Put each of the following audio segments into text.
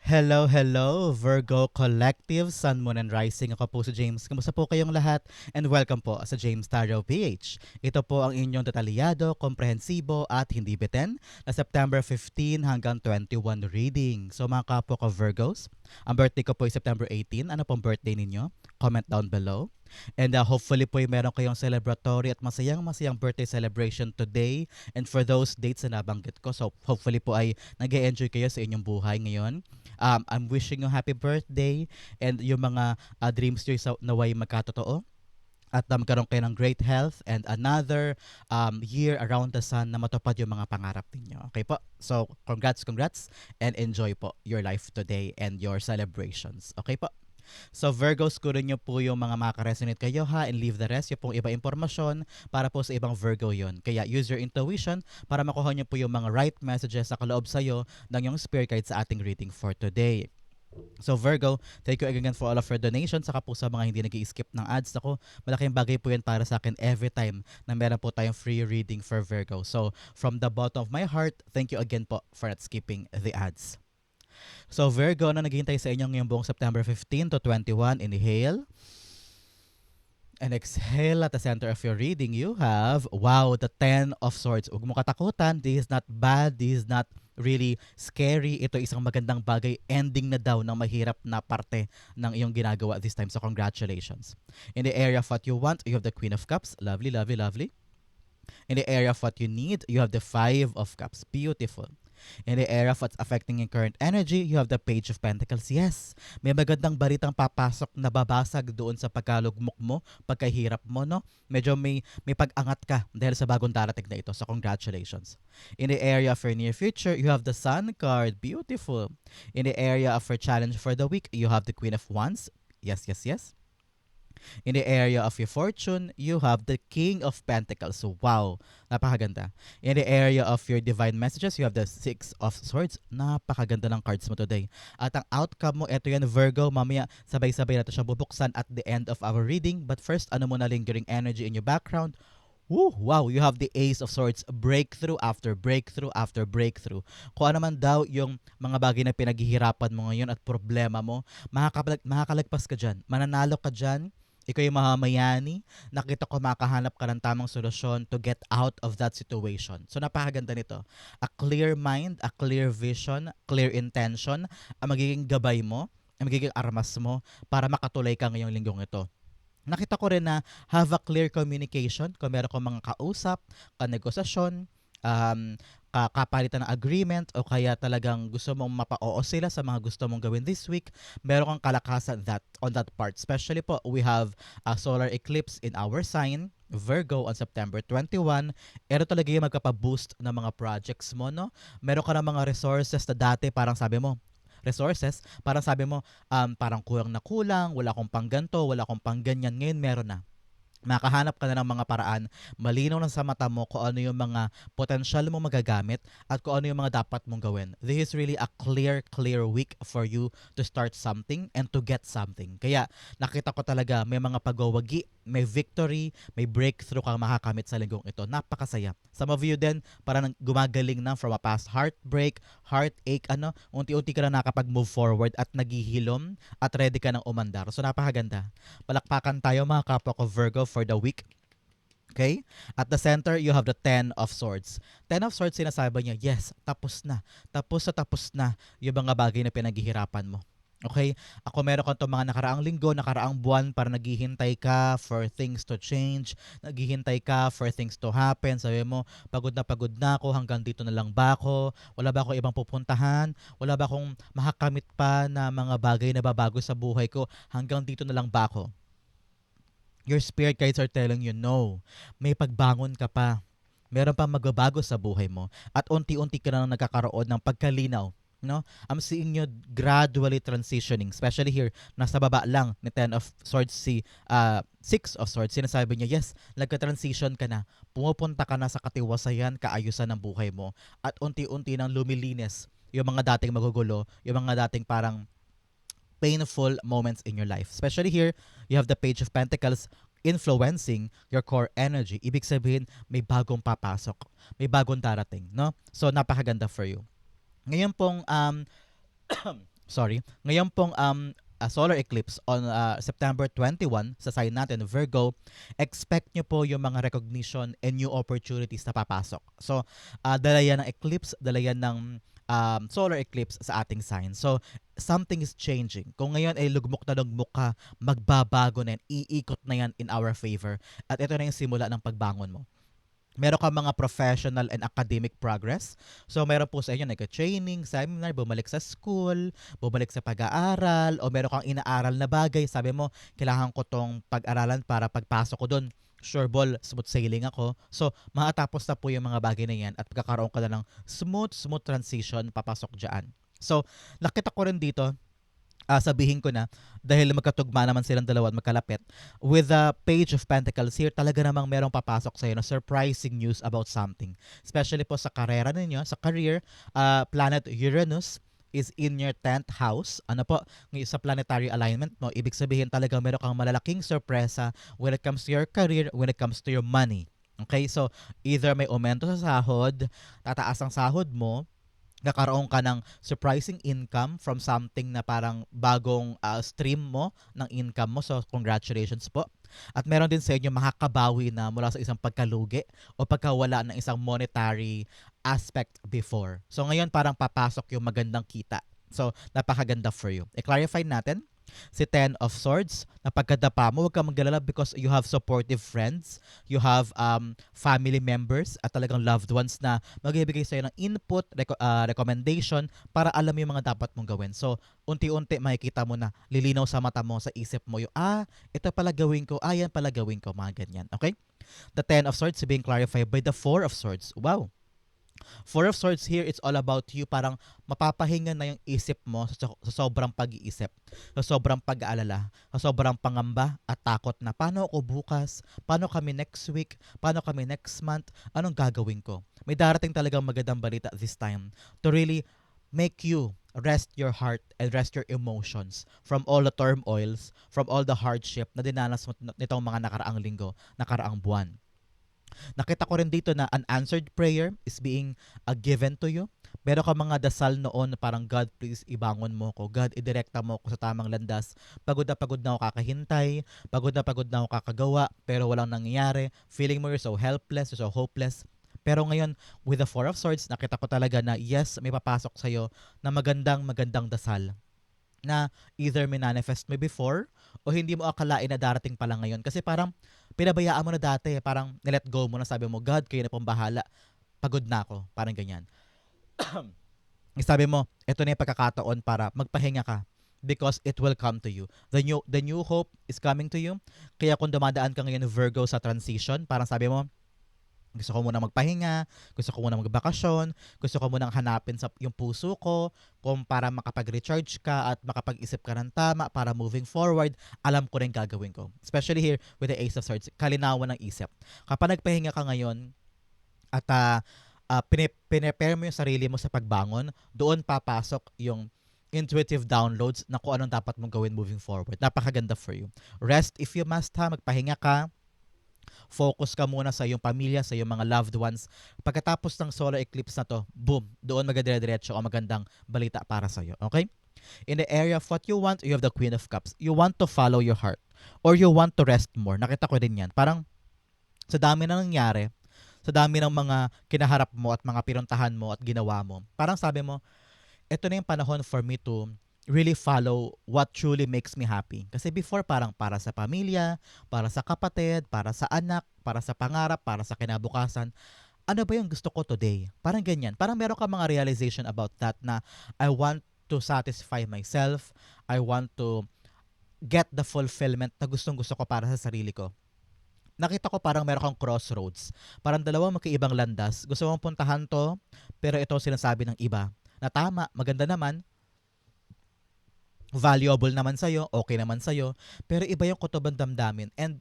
Hello, hello, Virgo Collective, Sun, Moon, and Rising. Ako po si James. Kamusta po kayong lahat? And welcome po sa James Tarot PH. Ito po ang inyong detalyado, komprehensibo at hindi biten na September 15 hanggang 21 reading. So mga kapwa ko Virgos, ang birthday ko po ay September 18. Ano pong birthday ninyo? Comment down below. And hopefully po ay meron kayong celebratory at masayang birthday celebration today and for those dates na nabanggit ko. So hopefully po ay nag-enjoy kayo sa inyong buhay ngayon. I'm wishing you happy birthday and yung mga dreams nyo sa naway magkatotoo at magkaroon kayo ng great health and another year around the sun na matupad yung mga pangarap ninyo. Okay po? So, congrats, and enjoy po your life today and your celebrations. Okay po? So Virgos, kunin nyo po yung mga makaka-resonate kayo ha and leave the rest yung pong iba impormasyon para po sa ibang Virgo yon. Kaya use your intuition para makuha nyo po yung mga right messages sa kaloob sa'yo ng yung spirit guide sa ating reading for today. So Virgo, thank you again for all of your donations. Saka po sa mga hindi nag-i-skip ng ads. Ako, malaking bagay po yan para sa akin every time na meron po tayong free reading for Virgo. So from the bottom of my heart, thank you again po for not skipping the ads. So Virgo, na naghihintay sa inyo ngayong buong September 15 to 21, inhale. And exhale at the center of your reading, you have, wow, the 10 of Swords. Huwag mo katakutan, this is not bad, this is not really scary. Ito isang magandang bagay, ending na daw ng mahirap na parte ng iyong ginagawa this time. So congratulations. In the area of what you want, you have the Queen of Cups. Lovely, lovely, lovely. In the area of what you need, you have the Five of Cups. Beautiful. In the area of what's affecting your current energy, you have the Page of Pentacles. Yes, may magandang balitang papasok na babasag doon sa pagkalugmok mo, pagkahirap mo, no? Medyo may pag-angat ka dahil sa bagong darating na ito. So congratulations. In the area of your near future, you have the Sun card. Beautiful. In the area of your challenge for the week, you have the Queen of Wands. Yes, yes, yes. In the area of your fortune, you have the King of Pentacles. So, wow, napakaganda. In the area of your divine messages, you have the Six of Swords. Napakaganda ng cards mo today. At ang outcome mo, eto yan Virgo, mamaya sabay-sabay natin siyang bubuksan at the end of our reading. But first, ano muna lingering energy in your background? Woo, wow, you have the Ace of Swords, breakthrough after breakthrough after breakthrough. Kung ano man daw yung mga bagay na pinaghihirapan mo ngayon at problema mo, makakalagpas ka dyan, mananalo ka dyan, ikaw yung mahamayani, nakita ko makahanap ka ng tamang solusyon to get out of that situation. So napakaganda nito. A clear mind, a clear vision, clear intention, ang magiging gabay mo, ang magiging armas mo para makatuloy ka ngayong linggong ito. Nakita ko rin na have a clear communication kung meron kang mga kausap, kanegosasyon, kapalitan ng agreement o kaya talagang gusto mong mapa-oo sila sa mga gusto mong gawin this week, meron kang kalakasan on that part. Especially po, we have a solar eclipse in our sign, Virgo, on September 21. Ito talaga yung magkapa-boost ng mga projects mo, no? Meron ka ng mga resources na dati parang sabi mo, parang kulang na kulang, wala akong pangganto, wala akong pangganyan, ngayon meron na. Makahanap ka na ng mga paraan, malinaw na sa mata mo kung ano yung mga potensyal mo magagamit at kung ano yung mga dapat mong gawin. This is really a clear week for you to start something and to get something. Kaya nakita ko talaga may mga pagwawagi, may victory, may breakthrough kang makakamit sa linggong ito. Napakasaya. Some of you din, parang gumagaling na from a past heartbreak, heartache, unti-unti ka na nakapag-move forward at naghihilom at ready ka ng umandar. So napakaganda. Palakpakan tayo mga kapwa ko Virgo for the week. Okay? At the center, you have the Ten of Swords. Ten of Swords, sinasabi niya, yes, tapos na. Tapos na yung mga bagay na pinaghihirapan mo. Okay? Ako meron ko itong mga nakaraang linggo, nakaraang buwan para naghihintay ka for things to change, naghihintay ka for things to happen. Sabi mo, pagod na ako, hanggang dito na lang ba ako? Wala ba akong ibang pupuntahan? Wala ba akong makakamit pa na mga bagay na babago sa buhay ko? Hanggang dito na lang ba ako? Your spirit guides are telling you, no, may pagbangon ka pa. Meron pa magbabago sa buhay mo. At unti-unti ka na nagkakaroon ng pagkalinaw. No? I'm seeing you gradually transitioning. Especially here, nasa baba lang ni Ten of Swords si Six of Swords. Sinasabi niya, yes, nagka-transition ka na. Pumupunta ka na sa katiwasayan, kaayusan ng buhay mo. At unti-unti nang lumilinis yung mga dating magugulo, yung mga dating parang painful moments in your life. Especially here, you have the Page of Pentacles influencing your core energy. Ibig sabihin, may bagong papasok. May bagong darating, no? So, napakaganda for you. Ngayon pong Sorry. Ngayon pong solar eclipse on September 21 sa sign natin, Virgo, expect nyo po yung mga recognition and new opportunities na papasok. So, dala yan ng eclipse, dala yan ng solar eclipse sa ating sign. So, something is changing. Kung ngayon ay lugmok ka, magbabago na yan, iikot na yan in our favor. At ito na yung simula ng pagbangon mo. Meron ka mga professional and academic progress. So, meron po sa inyo nagka-training, seminar, bumalik sa school, bumalik sa pag-aaral, o meron kang inaaral na bagay. Sabi mo, kailangan ko tong pag-aralan para pagpasok ko doon. Sure ball, smooth sailing ako. So, matatapos na po yung mga bagay na yan at pagkakaroon ka na ng smooth transition papasok dyan. So, nakita ko rin dito, sabihin ko na dahil magkatugma naman silang dalawa at magkalapit with the page of pentacles here, talaga namang merong papasok sa na surprising news about something, especially po sa karera ninyo, sa career. Planet Uranus is in your 10th house. Ano po, sa planetary alignment mo, ibig sabihin talaga meron kang malalaking sorpresa when it comes to your career, when it comes to your money. Okay, so either may aumento sa sahod, tataas ang sahod mo, kakaroon ka ng surprising income from something na parang bagong stream mo ng income mo. So, congratulations po. At meron din sa inyo makakabawi na mula sa isang pagkalugi o pagkawala ng isang monetary aspect before. So, ngayon parang papasok yung magandang kita. So, napakaganda for you. I-clarify natin. Si Ten of Swords, napagkadapa mo, huwag kang maglalala because you have supportive friends, you have family members at talagang loved ones na magbibigay sa'yo ng input, recommendation para alam mo yung mga dapat mong gawin. So, unti-unti makikita mo na lilinaw sa mata mo, sa isip mo yung, ito pala gawin ko, yan pala gawin ko, mga ganyan. Okay? The Ten of Swords being clarified by the Four of Swords. Wow! Four of Swords here, it's all about you. Parang mapapahinga na yung isip mo sa sobrang pag-iisip, sa sobrang pag-aalala, sa sobrang pangamba at takot na paano ako bukas, paano kami next week, paano kami next month, anong gagawin ko. May darating talagang magandang balita this time to really make you rest your heart and rest your emotions from all the turmoils, from all the hardship na dinanas mo nitong mga nakaraang linggo, nakaraang buwan. Nakita ko rin dito na unanswered prayer is being given to you. Meron ka mga dasal noon na parang, God, please ibangon mo ko. God, idirekta mo ko sa tamang landas. Pagod na ako kakahintay. Pagod na ako kakagawa. Pero walang nangyayari. Feeling mo you're so helpless, you're so hopeless. Pero ngayon, with the Four of Swords, nakita ko talaga na yes, may papasok sa'yo na magandang dasal na either minanifest mo before o hindi mo akalain na darating pala ngayon. Kasi parang pinabayaan mo na dati, parang nilet go mo na, sabi mo, God, kayo na pong bahala. Pagod na ako. Parang ganyan. Sabi mo, ito na yung pagkakataon para magpahinga ka because it will come to you. The new hope is coming to you. Kaya kung dumadaan ka ngayon Virgo sa transition, parang sabi mo, gusto ko muna magpahinga, gusto ko muna magbakasyon, gusto ko muna hanapin sa yung puso ko kung para makapag-recharge ka at makapag-isip ka ng tama para moving forward, alam ko rin gagawin ko. Especially here with the Ace of Swords, kalinawan ng isip. Kapag nagpahinga ka ngayon at pinepare mo yung sarili mo sa pagbangon, doon papasok yung intuitive downloads na kung anong dapat mong gawin moving forward. Napakaganda for you. Rest if you must magpahinga ka. Focus ka muna sa iyong pamilya, sa iyong mga loved ones. Pagkatapos ng solar eclipse na to, boom, doon magdire-diretso o magandang balita para sa iyo. Okay? In the area of what you want, you have the Queen of Cups. You want to follow your heart or you want to rest more. Nakita ko din yan. Parang sa dami na nangyari, sa dami ng mga kinaharap mo at mga pinuntahan mo at ginawa mo, parang sabi mo, ito na yung panahon for me to really follow what truly makes me happy. Kasi before parang para sa pamilya, para sa kapatid, para sa anak, para sa pangarap, para sa kinabukasan. Ano ba yung gusto ko today? Parang ganyan. Parang meron ka mga realization about that na I want to satisfy myself. I want to get the fulfillment na gustong gusto ko para sa sarili ko. Nakita ko parang meron kang crossroads. Parang dalawang magkaibang landas. Gusto mong puntahan to, pero ito sinasabi ng iba. Na tama, maganda naman, valuable naman sa'yo, okay naman sa'yo, pero iba yung kutubang damdamin and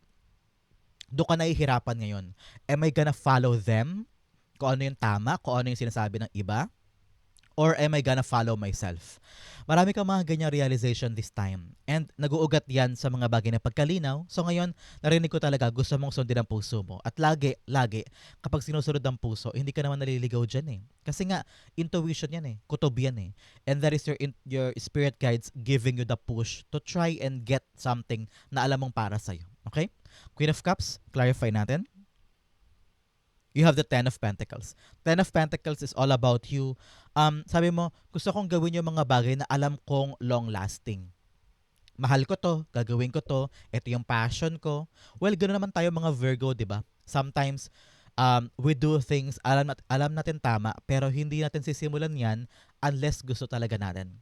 doon ka nahihirapan ngayon. Am I gonna follow them? Kung ano yung tama? Kung ano yung sinasabi ng iba? Or am I gonna follow myself? Marami kang mga ganyang realization this time. And nag-uugat yan sa mga bagay na pagkalinaw. So ngayon, narinig ko talaga gusto mong sundin ang puso mo. At lagi, kapag sinusunod ang puso, hindi ka naman naliligaw dyan eh. Kasi nga, intuition yan eh. Kutob yan eh. And that is your spirit guides giving you the push to try and get something na alam mong para sa'yo. Okay? Queen of Cups, clarify natin. You have the Ten of Pentacles. Ten of Pentacles is all about you. Sabi mo, gusto kong gawin yung mga bagay na alam kong long-lasting. Mahal ko to, gagawin ko to, ito yung passion ko. Well, ganoon naman tayo mga Virgo, di ba? Sometimes, we do things, alam natin tama, pero hindi natin sisimulan yan unless gusto talaga natin.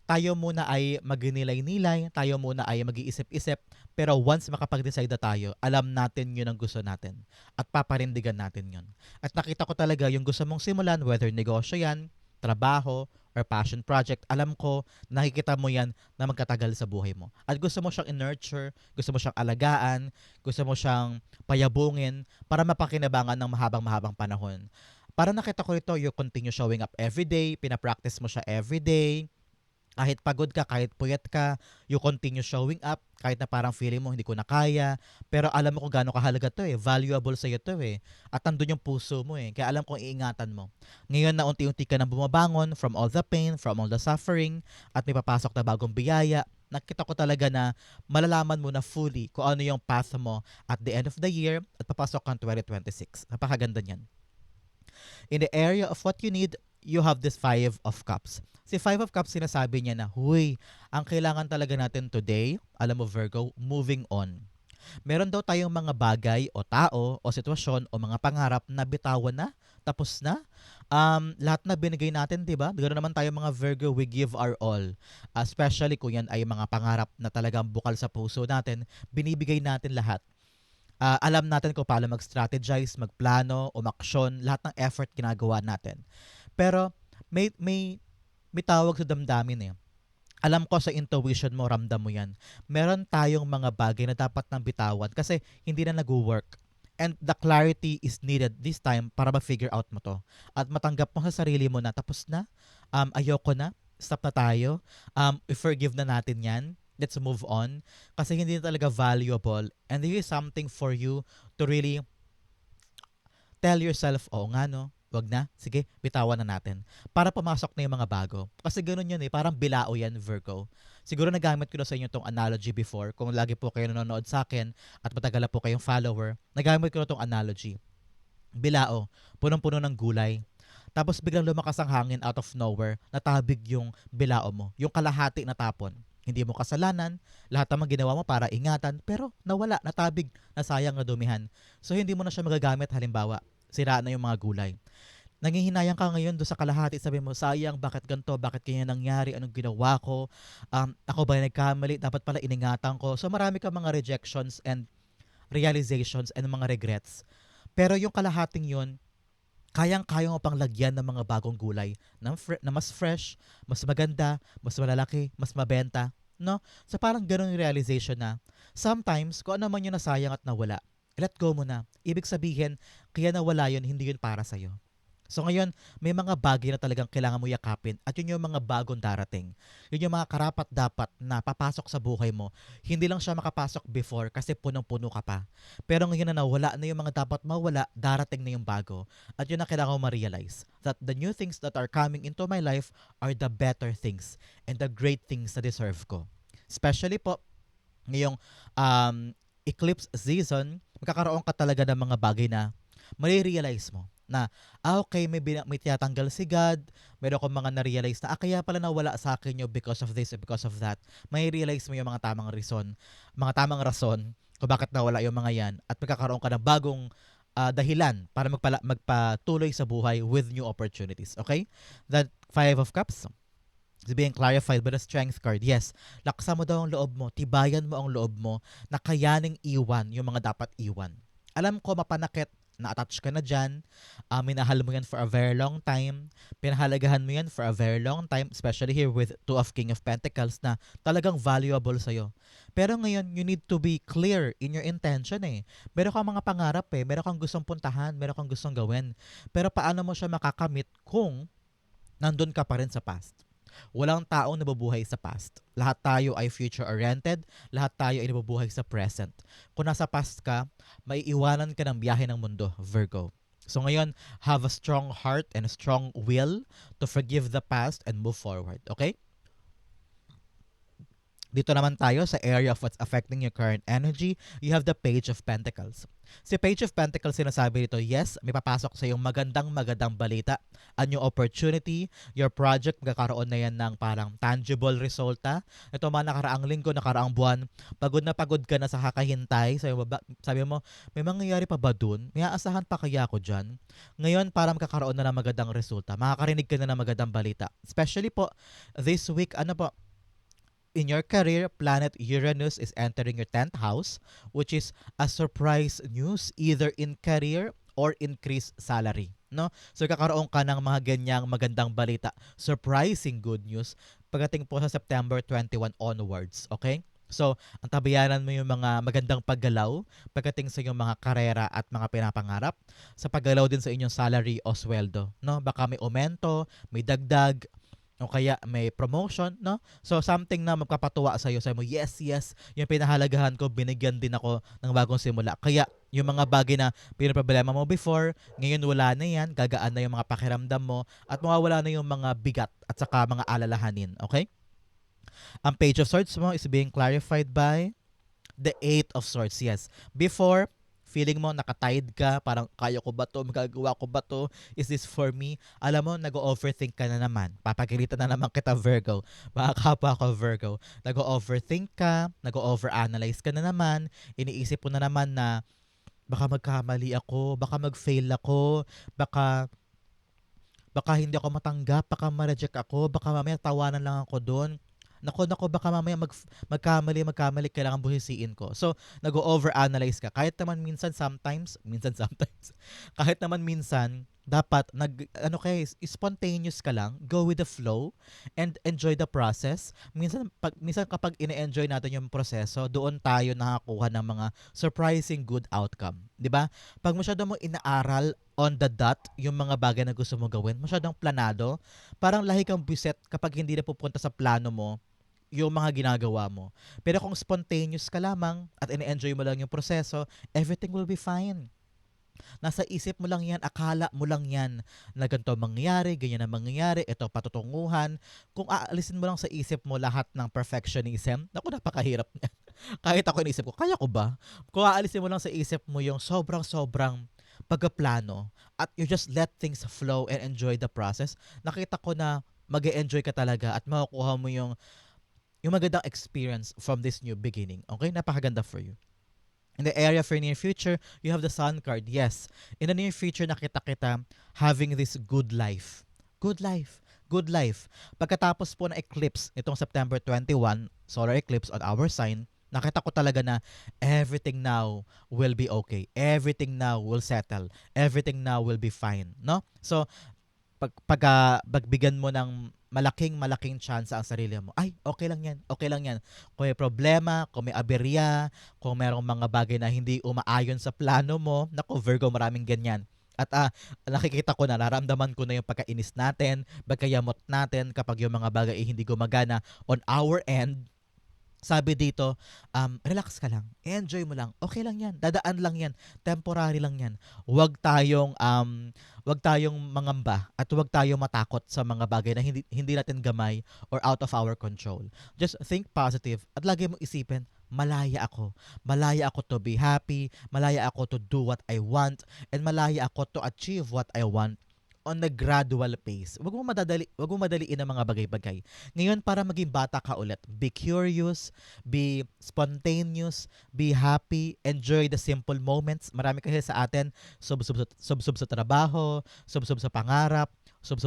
Tayo muna ay magnilay-nilay, tayo muna ay mag-iisip-isip, pero once makapag-decide na tayo, alam natin yun ang gusto natin at paparindigan natin yun. At nakita ko talaga yung gusto mong simulan, whether negosyo yan, trabaho, or passion project, alam ko, nakikita mo yan na magkatagal sa buhay mo. At gusto mo siyang in-nurture, gusto mo siyang alagaan, gusto mo siyang payabungin para mapakinabangan ng mahabang-mahabang panahon. Para nakita ko ito, you continue showing up everyday, pinapractice mo siya everyday, kahit pagod ka, kahit puyat ka, you continue showing up, kahit na parang feeling mo hindi ko na kaya, pero alam mo kung gaano kahalaga to eh, valuable sa'yo to eh, at nandun yung puso mo eh, kaya alam kong iingatan mo. Ngayon na unti-unti ka nang bumabangon from all the pain, from all the suffering, at may papasok na bagong biyaya, nakita ko talaga na malalaman mo na fully kung ano yung path mo at the end of the year at papasok kang 2026. Napakaganda niyan. In the area of what you need, you have this Five of Cups. Si Five of Cups, sinasabi niya na, huy, ang kailangan talaga natin today, alam mo Virgo, moving on. Meron daw tayong mga bagay o tao o sitwasyon o mga pangarap na bitawan na, tapos na. Lahat na binigay natin, di ba? Ganoon naman tayo mga Virgo, we give our all. Especially kung yan ay mga pangarap na talagang bukal sa puso natin, binibigay natin lahat. Alam natin kung paano mag-strategize, magplano, umaksyon, lahat ng effort ginagawa natin. Pero may tawag sa damdamin eh. Alam ko sa intuition mo, ramdam mo yan. Meron tayong mga bagay na dapat nang bitawan kasi hindi na nag-work. And the clarity is needed this time para ma-figure out mo to. At matanggap mo sa sarili mo na tapos na, ayoko na, stop na tayo, i-forgive na natin yan, let's move on. Kasi hindi na talaga valuable. And this is something for you to really tell yourself, oo nga no, wag na, sige, bitawan na natin. Para pumasok na yung mga bago. Kasi ganoon yun eh, parang bilao yan, Virgo. Siguro nagamit ko na sa inyo tong analogy before. Kung lagi po kayo nanonood sa akin at matagal na po kayong follower, nagamit ko na tong analogy. Bilao, punong-puno ng gulay. Tapos biglang lumakas ang hangin out of nowhere, natabig yung bilao mo. Yung kalahati natapon. Hindi mo kasalanan, lahat naman ginawa mo para ingatan, pero nawala, natabig, nasayang na dumihan. So hindi mo na siya magagamit halimbawa, sira na yung mga gulay. Nanghihinayang ka ngayon doon sa kalahati, sabi mo, sayang, bakit ganito, bakit kanya nangyari, anong ginawa ko, ako ba nagkamali, dapat pala iningatan ko. So marami ka mga rejections and realizations and mga regrets. Pero yung kalahating yun, kayang-kaya mo pang lagyan ng mga bagong gulay na mas fresh, mas maganda, mas malalaki, mas mabenta. No? So parang ganun yung realization na sometimes kung ano man yung nasayang at nawala, let go mo na. Ibig sabihin, kaya nawala yun, hindi yun para sa'yo. So ngayon, may mga bagay na talagang kailangan mo yakapin at yun yung mga bagong darating. Yun yung mga karapat-dapat na papasok sa buhay mo. Hindi lang siya makapasok before kasi punong-puno ka pa. Pero ngayon na nawala na yung mga dapat mawala, darating na yung bago. At yun na kailangan mo ma-realize that the new things that are coming into my life are the better things and the great things na deserve ko. Especially po, ngayong eclipse season, magkakaroon ka talaga ng mga bagay na marirealize mo na, okay, may tinatanggal si God, meron akong mga na-realize na, kaya pala nawala sa akin yung because of this, because of that. May realize mo yung mga tamang rason kung bakit nawala yung mga yan at magkakaroon ka ng bagong dahilan para magpatuloy sa buhay with new opportunities. Okay? That Five of Cups is being clarified by the Strength card. Yes, laksa mo daw ang loob mo, tibayan mo ang loob mo na kayaning iwan yung mga dapat iwan. Alam ko mapanakit, na-attach ka na dyan, minahal mo yan for a very long time, pinahalagahan mo yan for a very long time, especially here with Two of King of Pentacles na talagang valuable sa'yo. Pero ngayon, you need to be clear in your intention eh. Meron kang mga pangarap eh, meron kang gustong puntahan, meron kang gustong gawin. Pero paano mo siya makakamit kung nandun ka pa rin sa past. Walang taong nabubuhay sa past. Lahat tayo ay future-oriented, lahat tayo ay nabubuhay sa present. Kung nasa past ka, maiiwanan ka ng biyahe ng mundo, Virgo. So ngayon, have a strong heart and a strong will to forgive the past and move forward. Okay? Dito naman tayo sa area of what's affecting your current energy. You have the Page of Pentacles. Si Page of Pentacles sinasabi dito, yes, may papasok sa iyong magandang balita. A new opportunity, your project, magkakaroon na yan ng parang tangible resulta. Ito mga nakaraang linggo, nakaraang buwan, pagod na pagod ka na sa kakahintay. Sabi mo, may mangyayari pa ba dun? May aasahan pa kaya ako dyan? Ngayon, parang magkakaroon na ng magandang resulta. Makakarinig ka na ng magandang balita. Especially po, this week, in your career, planet Uranus is entering your 10th house, which is a surprise news either in career or increased salary. No? So kakaroon ka ng mga ganyang magandang balita, surprising good news pagdating po sa September 21 onwards. Okay? So, ang tabayanan mo yung mga magandang paggalaw pagdating sa iyong mga karera at mga pinapangarap, sa paggalaw din sa inyong salary o sweldo. No? Baka may aumento, may dagdag, o kaya may promotion, no? So, something na magpapatuwa sa'yo. Sabi mo, yes, yes, yung pinahalagahan ko, binigyan din ako ng bagong simula. Kaya, yung mga bagay na pinaproblema mo before, ngayon wala na yan, gagaan na yung mga pakiramdam mo, at mawawala na yung mga bigat at saka mga alalahanin, okay? Ang Page of Swords mo is being clarified by the Eight of Swords, yes. Before, feeling mo nakatied ka, parang kaya ko ba to, magagawa ko ba to, is this for me? Alam mo, nag-overthink ka na naman. Papagalitan na naman kita, Virgo. Baka kapwa ko, Virgo. Nag-overthink ka, nag-overanalyze ka na naman, iniisip mo na naman na baka magkamali ako, baka mag-fail ako, baka hindi ako matanggap, baka ma-reject ako, baka mamaya tawanan lang ako doon. Nako, baka mamaya magkamali, kailangan buhisiin ko. So, nag-overanalyze ka. Kahit naman sometimes, kahit naman minsan, dapat spontaneous ka lang, go with the flow, and enjoy the process. Minsan kapag ine-enjoy natin yung proseso, doon tayo nakakuha ng mga surprising good outcome. 'Di ba? Pag masyado mo inaaral on the dot yung mga bagay na gusto mo gawin, masyadong planado, parang lahi kang buset kapag hindi na pupunta sa plano mo yung mga ginagawa mo. Pero kung spontaneous ka lamang at ine-enjoy mo lang yung proseso, everything will be fine. Nasa isip mo lang yan, akala mo lang yan na ganito mangyayari, ganyan na mangyayari, ito patutunguhan. Kung aalisin mo lang sa isip mo lahat ng perfectionism, naku, napakahirap niya. Kahit ako inisip ko, kaya ko ba? Kung aalisin mo lang sa isip mo yung sobrang pagkaplano at you just let things flow and enjoy the process, nakita ko na mag-enjoy ka talaga at makukuha mo yung magandang experience from this new beginning. Okay? Napakaganda for you. In the area for near future, you have the Sun card. Yes. In the near future, nakita kita having this good life. Good life. Good life. Pagkatapos po ng eclipse, itong September 21, solar eclipse on our sign, nakita ko talaga na everything now will be okay. Everything now will settle. Everything now will be fine. No? So, pagbigyan mo ng malaking chance ang sarili mo, ay, okay lang yan. Kung may problema, kung may aberya, kung merong mga bagay na hindi umaayon sa plano mo, naku, Virgo, maraming ganyan. At nakikita ko na, nararamdaman ko na yung pagkainis natin, pagkayamot natin kapag yung mga bagay hindi gumagana on our end. Sabi dito, relax ka lang, enjoy mo lang, okay lang yan, dadaan lang yan, temporary lang yan. Huwag tayong mangamba at huwag tayong matakot sa mga bagay na hindi natin gamay or out of our control. Just think positive at lagi mo isipin, malaya ako to be happy, malaya ako to do what I want, and malaya ako to achieve what I want on a gradual pace. Wag mo madaliin ang mga bagay-bagay. Ngayon, para maging bata ka ulit, be curious, be spontaneous, be happy, enjoy the simple moments. Marami kasi sa atin, sub sa trabaho, sub sa pangarap, sub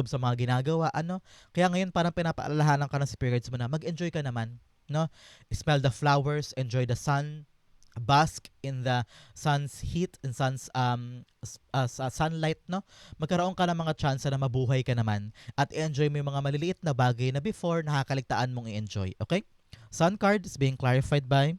sa mga ginagawa, ano? Kaya ngayon parang pinapaalalahanan ka ng spirits mo na mag-enjoy ka naman, no? Smell the flowers, enjoy the sun, bask in the sun's heat and sunlight, no? Magkaroon ka ng mga chance na mabuhay ka naman at enjoy mo yung mga maliliit na bagay na before nakakaligtaan mong i-enjoy. Okay? Sun card is being clarified by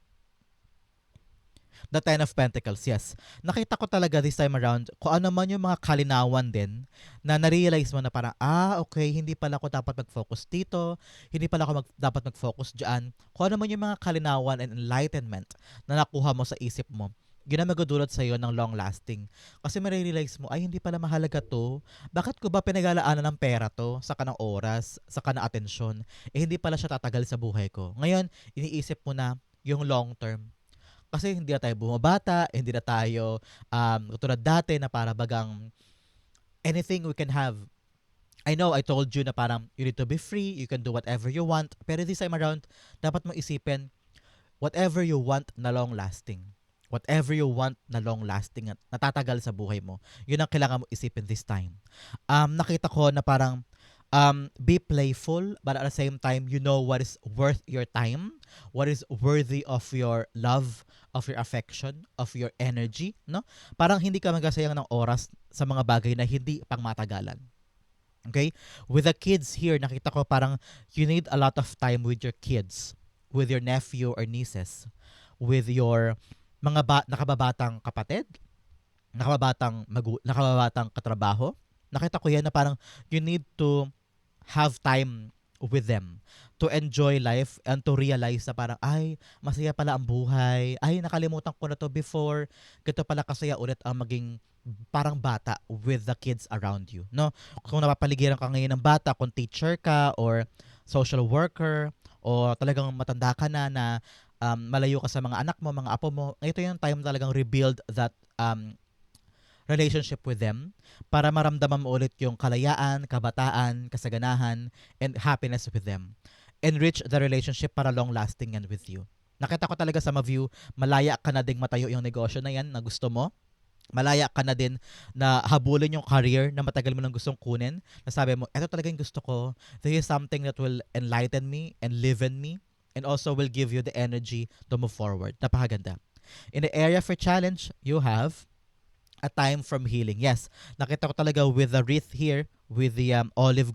The Ten of Pentacles, yes. Nakita ko talaga this time around kung ano man yung mga kalinawan din na na-realize mo na parang, okay, hindi pala ako dapat mag-focus dito, hindi pala ako dapat mag-focus dyan. Kung ano man yung mga kalinawan and enlightenment na nakuha mo sa isip mo, yun ang magdudulot sa'yo ng long lasting. Kasi marirealize mo, ay hindi pala mahalaga to. Bakit ko ba pinag-alaanan ng pera to? Saka ng oras, saka ng atensyon. Hindi pala siya tatagal sa buhay ko. Ngayon, iniisip mo na yung long term. Kasi hindi na tayo bumabata, hindi na tayo katulad dati na para bagang anything we can have. I know I told you na parang you need to be free, you can do whatever you want, pero this time around, dapat mo isipin whatever you want na long lasting. Whatever you want na long lasting at natatagal sa buhay mo. Yun ang kailangan mo isipin this time. Nakita ko na parang be playful, but at the same time, you know what is worth your time, what is worthy of your love, of your affection, of your energy, no? Parang hindi ka magasayang ng oras sa mga bagay na hindi pangmatagalan. Okay? With the kids here, nakita ko parang you need a lot of time with your kids, with your nephew or nieces, with your mga nakababatang kapatid, nakababatang katrabaho. Nakita ko yan na parang you need to have time with them to enjoy life and to realize na parang, ay, masaya pala ang buhay. Ay, nakalimutan ko na to before. Ganito pala kasaya ulit ang maging parang bata with the kids around you. No? Kung napapaligiran ka ngayon ng bata, kung teacher ka or social worker o talagang matanda ka na malayo ka sa mga anak mo, mga apo mo, ito yung time talagang rebuild that relationship with them para maramdaman mo ulit yung kalayaan, kabataan, kasaganahan, and happiness with them. Enrich the relationship para long-lasting yan with you. Nakita ko talaga sa ma-view, malaya ka na ding matayo yung negosyo na yan na gusto mo. Malaya ka na din na habulin yung career na matagal mo nang gustong kunin. Nasabi mo, ito talaga yung gusto ko. This is something that will enlighten me and live in me and also will give you the energy to move forward. Napakaganda. In the area for challenge, you have a time from healing. Yes, nakita ko talaga with the wreath here, with the olive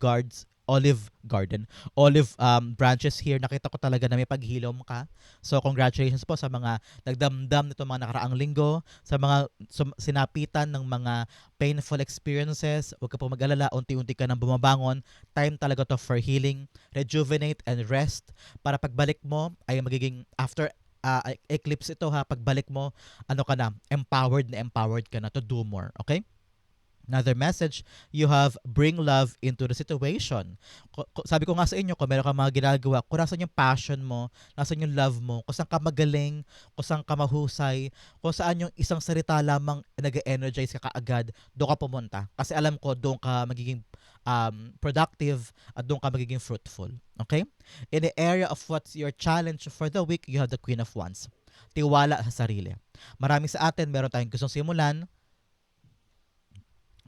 branches here, nakita ko talaga na may paghilom ka. So congratulations po sa mga nagdamdam nito mga nakaraang linggo, sa mga sinapitan ng mga painful experiences. Huwag ka po mag-alala, unti-unti ka nang bumabangon. Time talaga to for healing, rejuvenate and rest para pagbalik mo ay magiging after eclipse ito ha, pagbalik mo, ano ka na, empowered ka na to do more, okay? Another message, you have bring love into the situation. Sabi ko nga sa inyo, kung meron kang mga ginagawa, kung nasan yung passion mo, nasan yung love mo, kung saan ka magaling, kung saan ka mahusay, kung saan yung isang salita lamang nag-energize ka kaagad, doon ka pumunta. Kasi alam ko, doon ka magiging productive at doon ka magiging fruitful. Okay? In the area of what's your challenge for the week, you have the Queen of Wands. Tiwala sa sarili. Marami sa atin, meron tayong gustong simulan,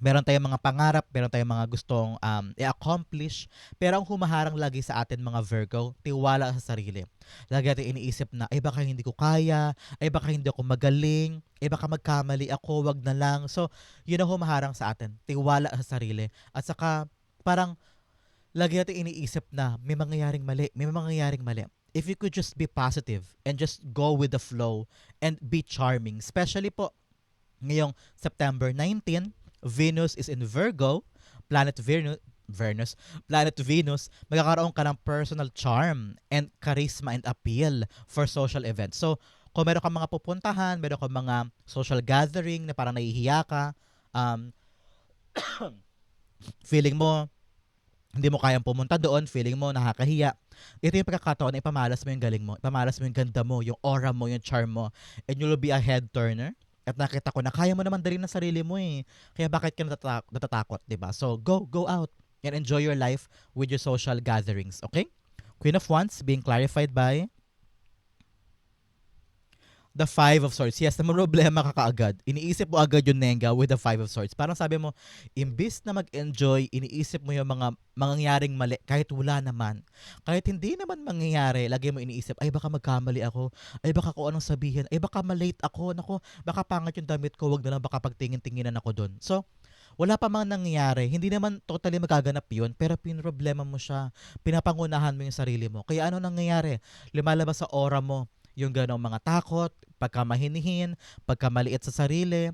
meron tayong mga pangarap, meron tayong mga gustong i-accomplish, pero ang humaharang lagi sa atin mga Virgo, tiwala sa sarili. Lagi natin iniisip na, ay baka hindi ko kaya, ay baka hindi ako magaling, ay baka magkamali ako, wag na lang. So, yun ang humaharang sa atin, tiwala sa sarili. At saka, parang, lagi natin iniisip na may mangyayaring mali, may mangyayaring mali. If you could just be positive and just go with the flow and be charming, especially po ngayong September 19, Venus is in Virgo, planet Venus, magkakaroon ka ng personal charm and charisma and appeal for social events. So, kung meron kang mga pupuntahan, meron kang mga social gathering na parang nahihiya ka, feeling mo hindi mo kayang pumunta doon, feeling mo nakakahiya, ito yung pagkakataon na ipamalas mo yung galing mo, ipamalas mo yung ganda mo, yung aura mo, yung charm mo, and you'll be a head turner. At nakita ko na kaya mo naman dalhin ng sarili mo eh. Kaya bakit ka natatakot, diba? So, go out and enjoy your life with your social gatherings, okay? Queen of Wands being clarified by the Five of Swords. Yes, na problema ka kaagad. Iniisip mo agad yung Nenga with the Five of Swords. Parang sabi mo, imbis na mag-enjoy, iniisip mo yung mga mangyayaring mali kahit wala naman. Kahit hindi naman mangyayari, lagi mo iniisip, ay baka magkamali ako, ay baka ko anong sabihin, ay baka malate ako, nako, baka pangat yung damit ko, wag na lang baka pagtingin-tinginan ako doon. So, wala pa mang nangyayari. Hindi naman totally magaganap yun, pero pinroblema mo siya. Pinapangunahan mo yung sarili mo. Kaya ano nangyayari? Lumalabas sa aura mo yung ganong mga takot, pagkamahinihin, pagkamaliit sa sarili,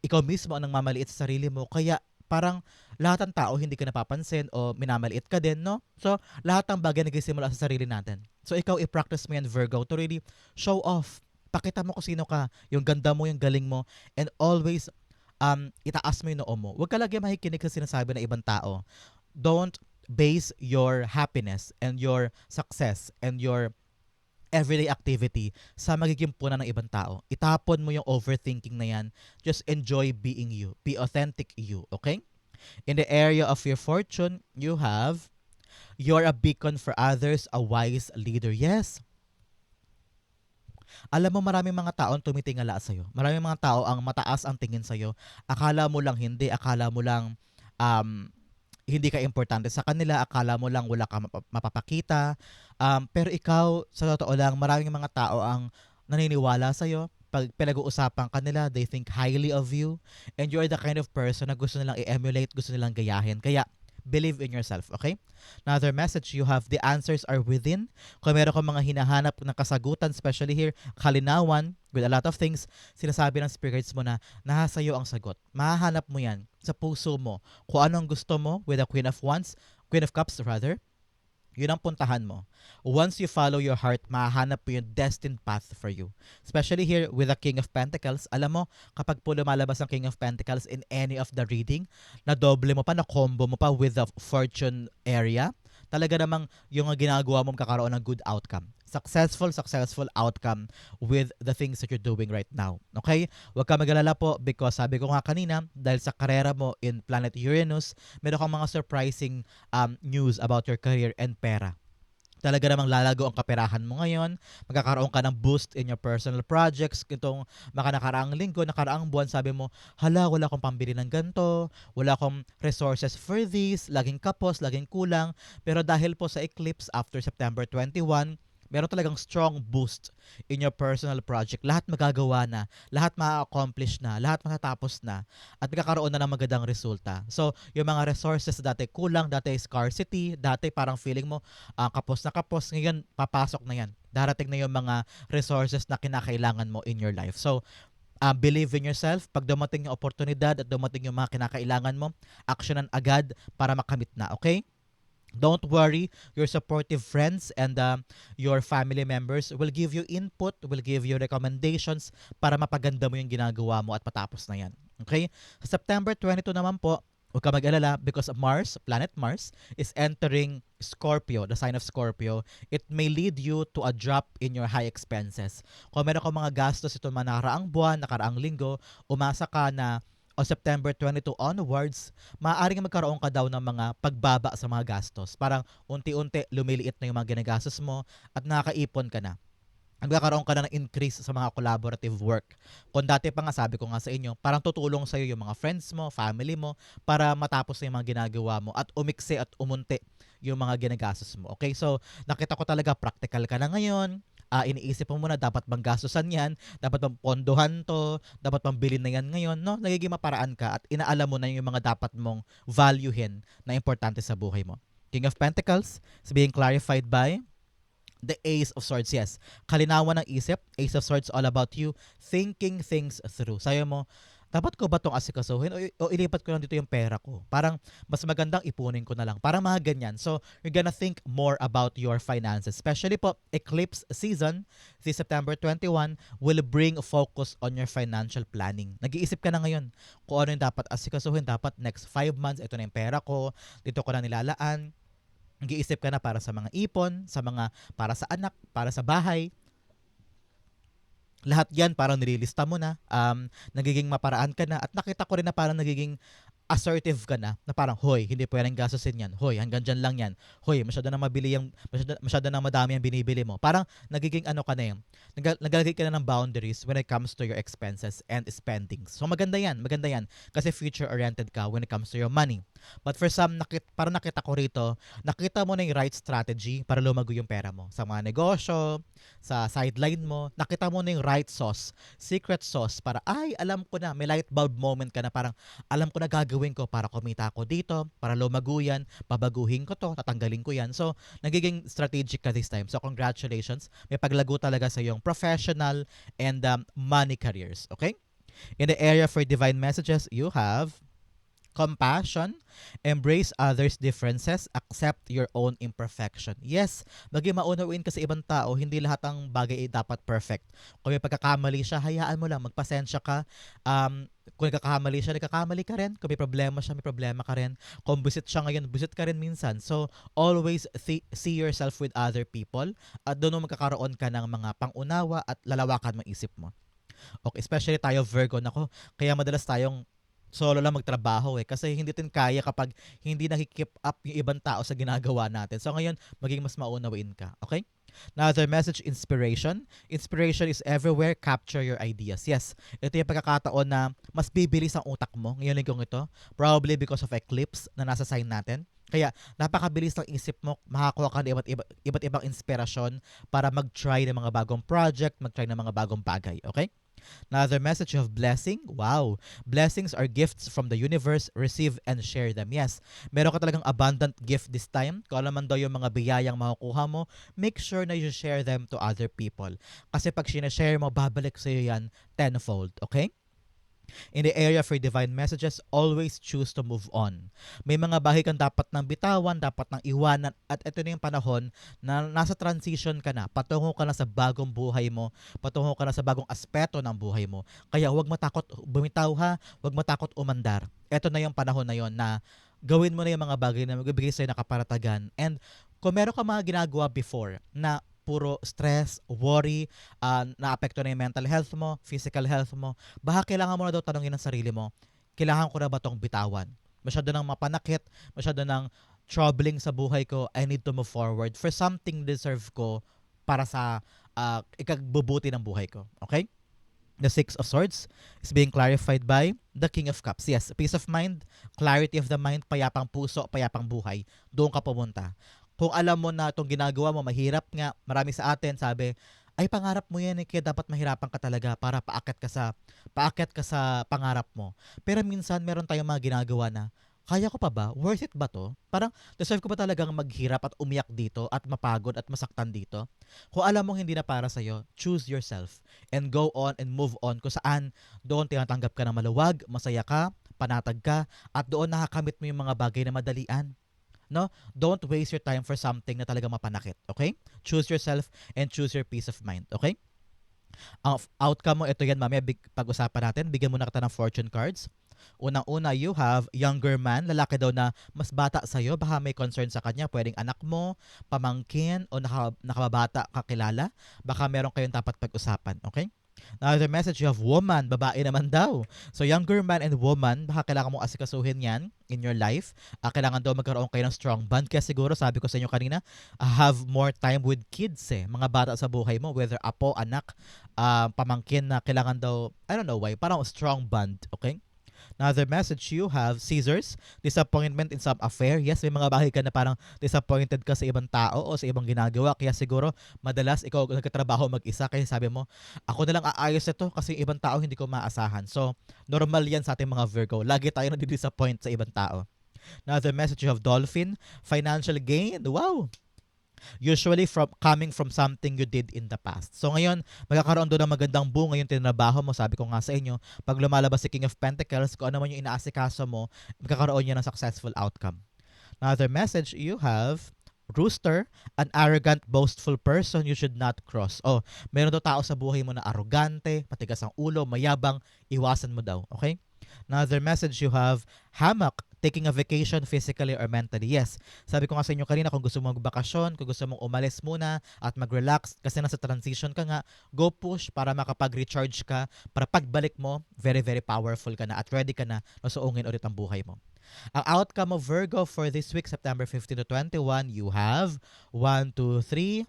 ikaw mismo ang nangmamaliit sa sarili mo. Kaya parang lahat ng tao hindi ka napapansin o minamaliit ka din, no? So, lahat ng bagay nagsisimula sa sarili natin. So, ikaw i-practice mo yan, Virgo, to really show off. Pakita mo kung sino ka, yung ganda mo, yung galing mo, and always itaas mo yung noo mo. Huwag ka lagi makikinig sa sinasabi ng ibang tao. Don't base your happiness and your success and your everyday activity sa magiging punan ng ibang tao. Itapon mo yung overthinking na yan. Just enjoy being you. Be authentic you, okay? In the area of your fortune, you have, you're a beacon for others, a wise leader. Yes, alam mo maraming mga tao ang tumitingala sa'yo. Maraming mga tao ang mataas ang tingin sa'yo. Akala mo lang hindi, akala mo lang um, hindi ka importante sa kanila, akala mo lang wala ka mapapakita. Pero ikaw, sa totoo lang, maraming mga tao ang naniniwala sa'yo. Pag pinag-uusapan ka nila, they think highly of you. And you're the kind of person na gusto nilang i-emulate, gusto nilang gayahin. Kaya, believe in yourself, okay? Another message you have, the answers are within. Kung meron kang mga hinahanap na kasagutan, especially here, kalinawan, with a lot of things, sinasabi ng spirits mo na nasa iyo ang sagot. Mahahanap mo yan sa puso mo. Kung anong gusto mo with the Queen of Wands, Queen of Cups rather, yun ang puntahan mo. Once you follow your heart, mahahanap mo yung destined path for you. Especially here with the King of Pentacles. Alam mo, kapag po lumalabas ang King of Pentacles in any of the reading, na doble mo pa, na combo mo pa with the fortune area, talaga namang yung ginagawa mo kakaroon ng good outcome. Successful outcome with the things that you're doing right now. Okay? Huwag ka mag-alala po because sabi ko nga kanina, dahil sa karera mo in planet Uranus, meron kang mga surprising news about your career and pera. Talaga namang lalago ang kaperahan mo ngayon. Magkakaroon ka ng boost in your personal projects. Itong nakaraang linggo, nakaraang buwan, sabi mo, hala, wala akong pambili ng ganito, wala akong resources for this, laging kapos, laging kulang. Pero dahil po sa eclipse after September 21, meron talagang strong boost in your personal project. Lahat magagawa na, lahat ma-accomplish na, lahat matatapos na, at magkakaroon na ng magandang resulta. So, yung mga resources dati kulang, dati scarcity, dati parang feeling mo kapos na kapos, ngayon papasok na yan. Darating na yung mga resources na kinakailangan mo in your life. So, believe in yourself. Pag dumating yung oportunidad at dumating yung mga kinakailangan mo, actionan agad para makamit na, okay? Don't worry, your supportive friends and your family members will give you input, will give you recommendations para mapaganda mo yung ginagawa mo at patapos na yan. Okay? Sa September 22 naman po, huwag ka mag-alala because Mars, planet Mars, is entering Scorpio, the sign of Scorpio. It may lead you to a drop in your high expenses. Kung meron kang mga gastos ito mga nakaraang buwan, nakaraang linggo, umasa ka na o September 22 onwards, maaaring magkaroon ka daw ng mga pagbaba sa mga gastos. Parang unti-unti lumiliit na yung mga ginagastos mo at nakakaipon ka na. Magkakaroon ka na ng increase sa mga collaborative work. Kung dati pa nga sabi ko nga sa inyo, parang tutulong sa'yo yung mga friends mo, family mo, para matapos na yung mga ginagawa mo at umiksi at umunti yung mga ginagastos mo. Okay, so nakita ko talaga practical ka na ngayon. Iniisip mo muna dapat bang gastusan yan, dapat bang pondohan to, dapat bang bilhin na yan ngayon, no? Nagiging maparaan ka at inaalam mo na yung mga dapat mong valuehin na importante sa buhay mo. King of Pentacles is being clarified by the Ace of Swords. Yes, kalinawan ng isip. Ace of Swords all about you thinking things through. Sayo mo, dapat ko ba itong asikasuhin o ilipat ko lang dito yung pera ko? Parang mas magandang ipunin ko na lang. Parang mga ganyan. So, you're gonna think more about your finances. Especially po, eclipse season, this September 21, will bring focus on your financial planning. Nag-iisip ka na ngayon kung ano yung dapat asikasuhin. Dapat next 5 months, ito na yung pera ko, dito ko na nilalaan. Nag-iisip ka na para sa mga ipon, para sa anak, para sa bahay. Lahat yan parang nililista mo na, nagiging maparaan ka na, at nakita ko rin na parang nagiging assertive ka na parang, hoy, hindi pwedeng gastusin yan. Hoy, hanggang dyan lang yan. Hoy, masyado na madami ang binibili mo. Parang nagiging ano ka na yun. Naglalagay ka na ng boundaries when it comes to your expenses and spendings. So maganda yan. Kasi future-oriented ka when it comes to your money. But for some, parang nakita ko rito, nakita mo na yung right strategy para lumago yung pera mo. Sa mga negosyo, sa sideline mo, nakita mo na yung right sauce, secret sauce para, ay, alam ko na, may light bulb moment ka na parang, alam ko na gagawin ko para kumita ako dito, para lumago yan, babaguhin ko to, tatanggalin ko yan. So, nagiging strategic ka this time. So, congratulations. May paglago talaga sa iyong professional and money careers. Okay? In the area for divine messages, you have compassion, embrace others' differences, accept your own imperfection. Yes, maging maunawain ka sa ibang tao, hindi lahat ng bagay ay dapat perfect. Kung may pagkakamali siya, hayaan mo lang, magpasensya ka. Kung nagkakamali siya, nagkakamali ka rin. Kung may problema siya, may problema ka rin. Kung busit siya ngayon, busit ka rin minsan. So, always see yourself with other people at doon mo magkakaroon ka ng mga pangunawa at lalawakan mo isip mo. Okay, especially tayo Virgo, nako, kaya madalas tayong solo lang magtrabaho kasi hindi tin kaya kapag hindi nakikip up yung ibang tao sa ginagawa natin. So ngayon, maging mas maunawain ka. Okay? Another message, inspiration. Inspiration is everywhere. Capture your ideas. Yes, ito yung pagkakataon na mas bibilis ang utak mo ngayon linggong ito. Probably because of eclipse na nasa sign natin. Kaya napakabilis ng isip mo, makakuha ka ng iba't ibang inspirasyon para mag-try ng mga bagong project, mag-try ng mga bagong bagay. Okay? Another message of blessing. Wow. Blessings are gifts from the universe. Receive and share them. Yes. Meron ka talagang abundant gift this time. Kung alam man daw yung mga biyayang makukuha mo, make sure na you share them to other people. Kasi pag sinashare mo, babalik sa'yo yan tenfold. Okay? In the area for divine messages, always choose to move on. May mga bagay kang dapat nang bitawan, dapat nang iwanan, at ito na yung panahon na nasa transition ka na, patungo ka na sa bagong buhay mo, patungo ka na sa bagong aspeto ng buhay mo. Kaya huwag matakot bumitaw ha, huwag matakot umandar. Ito na yung panahon na yon na gawin mo na yung mga bagay na magbibigay sa'yo ng kaparatagan. And kung meron ka mga ginagawa before na puro stress, worry, naapekto na yung mental health mo, physical health mo, baka kailangan mo na daw tanongin ang sarili mo, kailangan ko na ba tong bitawan? Masyado nang mapanakit, masyado nang troubling sa buhay ko, I need to move forward for something deserve ko para sa ikagbubuti ng buhay ko. Okay? The Six of Swords is being clarified by the King of Cups. Yes, peace of mind, clarity of the mind, payapang puso, payapang buhay. Doon ka pumunta. Kung alam mo na itong ginagawa mo, mahirap nga, marami sa atin sabi, ay pangarap mo yan kaya dapat mahirapan ka talaga para paakyat ka sa pangarap mo. Pero minsan meron tayong mga ginagawa na, kaya ko pa ba? Worth it ba to? Parang deserve ko ba talagang maghirap at umiyak dito at mapagod at masaktan dito? Kung alam mong hindi na para sa'yo, choose yourself and go on and move on kung saan doon tinatanggap ka ng maluwag, masaya ka, panatag ka, at doon nakakamit mo yung mga bagay na madalian. No? Don't waste your time for something na talaga mapanakit. Okay? Choose yourself and choose your peace of mind. Okay? Ang outcome mo, ito yan mamaya pag-usapan natin. Bigyan mo na kita ng fortune cards. Unang-una, you have younger man, lalaki daw na mas bata sa'yo, baka may concern sa kanya, pwedeng anak mo, pamangkin, o nakababata kakilala, baka meron kayong dapat pag-usapan, okay? Another message, you have woman, babae naman daw. So younger man and woman, baka kailangan mong asikasuhin yan in your life. Kailangan daw magkaroon kayo ng strong bond. Kaya siguro, sabi ko sa inyo kanina, have more time with kids mga bata sa buhay mo, whether apo, anak, pamangkin na kailangan daw, I don't know why, parang strong bond, okay? Another message, you have scissors, disappointment in some affair. Yes, may mga bagay ka na parang disappointed ka sa ibang tao o sa ibang ginagawa. Kaya siguro, madalas ikaw nagkatrabaho mag-isa. Kaya sabi mo, ako na lang aayos ito kasi yung ibang tao hindi ko maasahan. So, normal yan sa ating mga Virgo. Lagi tayo nadi-disappoint sa ibang tao. Another message, you have dolphin, financial gain. Wow! Usually coming from something you did in the past. So ngayon, magkakaroon doon ng magandang bunga yung tinrabaho mo. Sabi ko nga sa inyo, pag lumalabas si King of Pentacles, kung ano man yung inaasikaso mo, magkakaroon yan ng successful outcome. Another message, you have rooster, an arrogant, boastful person you should not cross. Oh, meron daw tao sa buhay mo na arrogante, matigas ang ulo, mayabang, iwasan mo daw. Okay? Another message, you have hammock, taking a vacation physically or mentally. Yes, sabi ko nga sa inyo kanina, kung gusto mong magbakasyon, kung gusto mong umalis muna at mag-relax kasi nasa transition ka nga, go push para makapag-recharge ka, para pagbalik mo, very, very powerful ka na at ready ka na masuungin ulit ang buhay mo. Ang outcome of Virgo for this week, September 15 to 21, you have 1, 2, 3,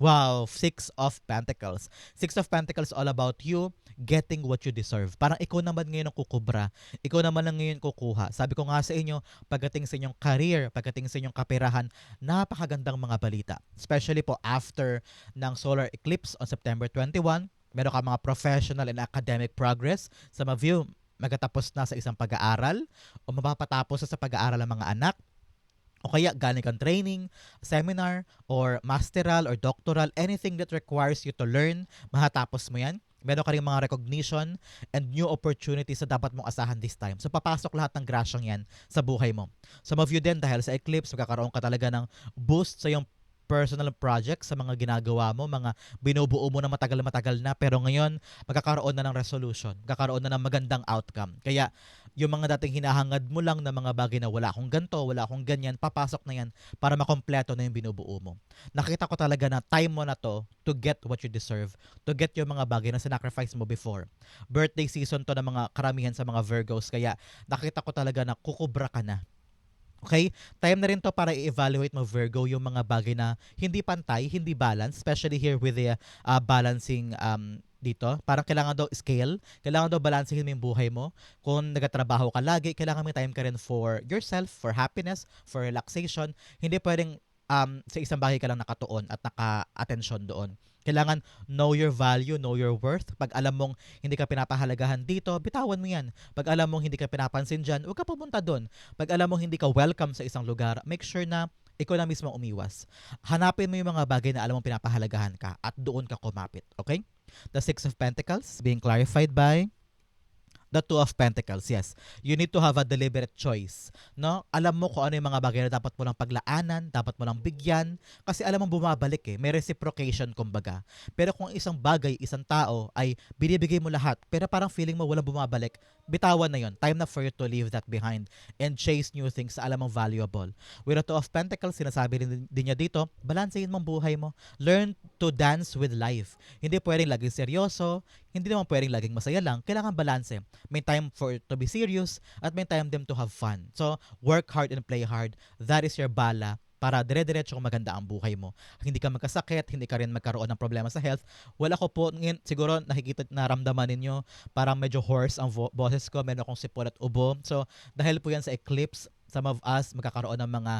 Wow, Six of Pentacles. Six of Pentacles all about you getting what you deserve. Parang ikaw naman ngayon ang kukubra. Ikaw naman ang ngayon kukuha. Sabi ko nga sa inyo, pagdating sa inyong career, pagdating sa inyong kaperahan, napakagandang mga balita. Especially po after ng solar eclipse on September 21, meron ka mga professional and academic progress. Some of you, magtatapos na sa isang pag-aaral o mapapatapos na sa pag-aaral ng mga anak o kaya galing kang training, seminar, or masteral or doctoral, anything that requires you to learn, mahatapos mo yan. Meron ka rin mga recognition and new opportunities na dapat mong asahan this time. So, papasok lahat ng grasyang yan sa buhay mo. Some of you din, dahil sa eclipse, magkakaroon ka talaga ng boost sa iyong personal projects, sa mga ginagawa mo, mga binubuo mo na matagal-matagal na, pero ngayon, magkakaroon na ng resolution, magkakaroon na ng magandang outcome. Kaya, yung mga dating hinahangad mo lang na mga bagay na wala akong ganto, wala akong ganyan, papasok na yan para makompleto na yung binubuo mo. Nakita ko talaga na time mo na to get what you deserve, to get yung mga bagay na sinacrifice mo before. Birthday season to ng mga karamihan sa mga Virgos, kaya nakita ko talaga na kukubra ka na. Okay? Time na rin to para i-evaluate mo, Virgo, yung mga bagay na hindi pantay, hindi balance, especially here with the balancing dito. Parang kailangan daw scale, kailangan daw balansehin mo yung buhay mo. Kung nagtatrabaho ka lagi, kailangan may time ka rin for yourself, for happiness, for relaxation. Hindi pwedeng sa isang bagay ka lang nakatuon at naka-attention doon. Kailangan know your value, know your worth. Pag alam mong hindi ka pinapahalagahan dito, bitawan mo yan. Pag alam mong hindi ka pinapansin dyan, huwag ka pumunta doon. Pag alam mong hindi ka welcome sa isang lugar, make sure na ikaw na mismo umiwas. Hanapin mo yung mga bagay na alam mong pinapahalagahan ka at doon ka kumapit. Okay? The Six of Pentacles being clarified by the Two of Pentacles, yes. You need to have a deliberate choice. No? Alam mo kung ano yung mga bagay na dapat mo lang paglaanan, dapat mo lang bigyan, kasi alam mo bumabalik eh. May reciprocation kumbaga. Pero kung isang bagay, isang tao ay binibigay mo lahat, pero parang feeling mo walang bumabalik, bitawan na yon. Time na for you to leave that behind and chase new things na alam mong valuable. With the Two of Pentacles, sinasabi din niya dito, balansehin mong buhay mo. Learn to dance with life. Hindi pwedeng laging seryoso, hindi naman pwedeng laging masaya lang. Kailangan balanse. May time for to be serious at may time din to have fun. So, work hard and play hard. That is your bala para dire-diretso maganda ang buhay mo. Hindi ka magkasakit, hindi ka rin magkaroon ng problema sa health. Wala ko po, ngayon, siguro nakikita, naramdaman ninyo, parang medyo hoarse ang boses ko, meron akong sipon at ubo. So, dahil po yan sa eclipse, some of us magkakaroon ng mga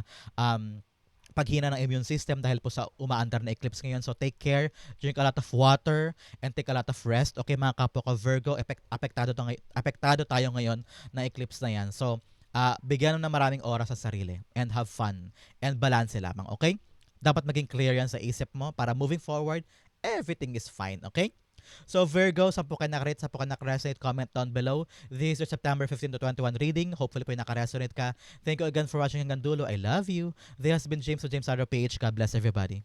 paghina ng immune system dahil po sa umaandar na eclipse ngayon. So take care, drink a lot of water, and take a lot of rest. Okay mga kapwa ko Virgo, apektado tayo ngayon na eclipse na yan. So bigyan ng maraming oras sa sarili and have fun and balance lamang, okay? Dapat maging clear yan sa isip mo para moving forward, everything is fine, okay? So Virgo, saan po kayo nakarate, saan po kayo nakaresonate, comment down below. This is your September 15 to 21 reading. Hopefully po yung nakaresonate ka. Thank you again for watching hanggang dulo. I love you. This has been James of James Arrow PH. God bless everybody.